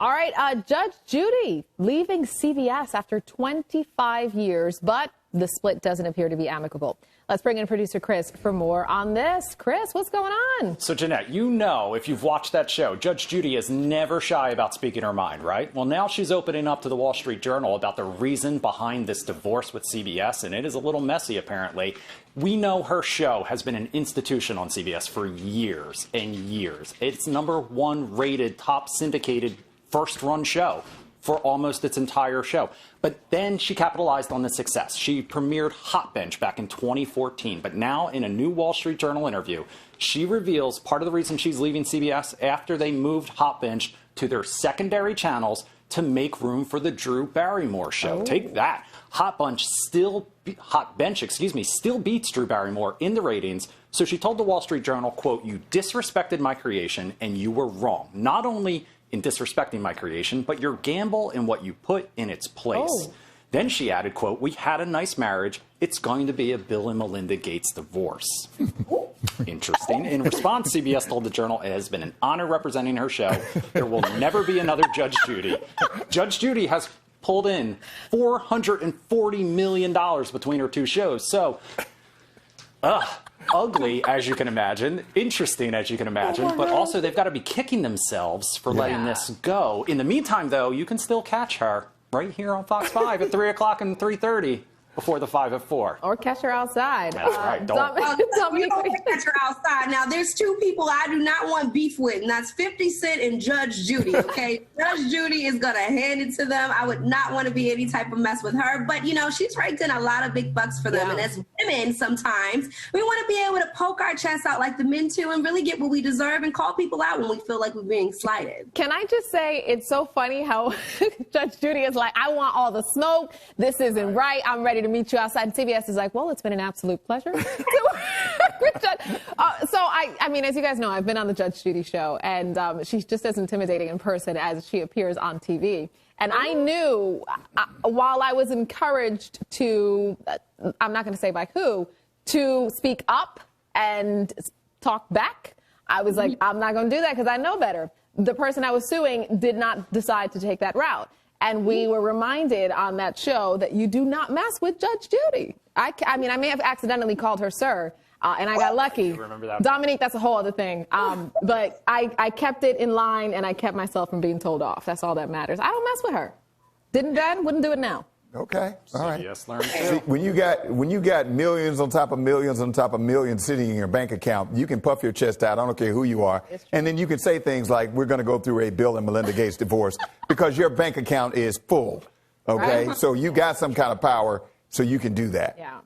All right, Judge Judy leaving CBS after 25 years, but the split doesn't appear to be amicable. Let's bring in producer Chris for more on this. Chris, what's going on? So, Jeanette, you know, if you've watched that show, Judge Judy is never shy about speaking her mind, right? Well, now she's opening up to the Wall Street Journal about the reason behind this divorce with CBS, and it is a little messy, apparently. We know her show has been an institution on CBS for years and years. It's #1 rated, top syndicated, first-run show for almost its entire show. But then she capitalized on the success. She premiered Hot Bench back in 2014. But now, in a new Wall Street Journal interview, she reveals part of the reason she's leaving CBS after they moved Hot Bench to their secondary channels to make room for the Drew Barrymore show. Take that. Hot Bench still beats Drew Barrymore in the ratings. So she told the Wall Street Journal, quote, "You disrespected my creation and you were wrong. Not only in disrespecting my creation, but your gamble and what you put in its place." Then she added, quote, "We had a nice marriage. It's going to be a Bill and Melinda Gates divorce." Interesting. In response, CBS told the Journal it has been an honor representing her show. There will never be another Judge Judy. Judge Judy has pulled in $440 million between her two shows. So, ugly, as you can imagine, interesting, as you can imagine, but also they've got to be kicking themselves for letting this go. In the meantime, though, you can still catch her right here on Fox 5 at 3 o'clock and 3:30 before the 5 at 4. Or catch her outside. That's right. Don't. You don't catch her outside. Now, there's two people I do not want beef with, and that's 50 Cent and Judge Judy, okay? Judge Judy is going to hand it to them. I would not want to be any type of mess with her. But, you know, she's raked in a lot of big bucks for them. And as women, sometimes, we want to be able to poke our chests out like the men too and really get what we deserve and call people out when we feel like we're being slighted. Can I just say, it's so funny how Judge Judy is like, I want all the smoke. This isn't right. I'm ready to meet you outside. And CBS is like, well, it's been an absolute pleasure. So, I mean, as you guys know, I've been on the Judge Judy show, and she's just as intimidating in person as she appears on TV. And I knew, while I was encouraged to, I'm not going to say by who, to speak up and talk back, I was like, I'm not going to do that because I know better. The person I was suing did not decide to take that route. And we were reminded on that show that you do not mess with Judge Judy. I mean, I may have accidentally called her sir, and I got lucky. Remember that. Dominique, that's a whole other thing. But I kept it in line, and I kept myself from being told off. That's all that matters. I don't mess with her. Didn't then, wouldn't do it now. Okay, all right. CBS learned See, too. when you got millions on top of millions on top of millions sitting in your bank account, you can puff your chest out. I don't care who you are, and then you can say things like, "We're going to go through a Bill and Melinda Gates divorce," because your bank account is full. Okay, so you got some kind of power, so you can do that. Yeah.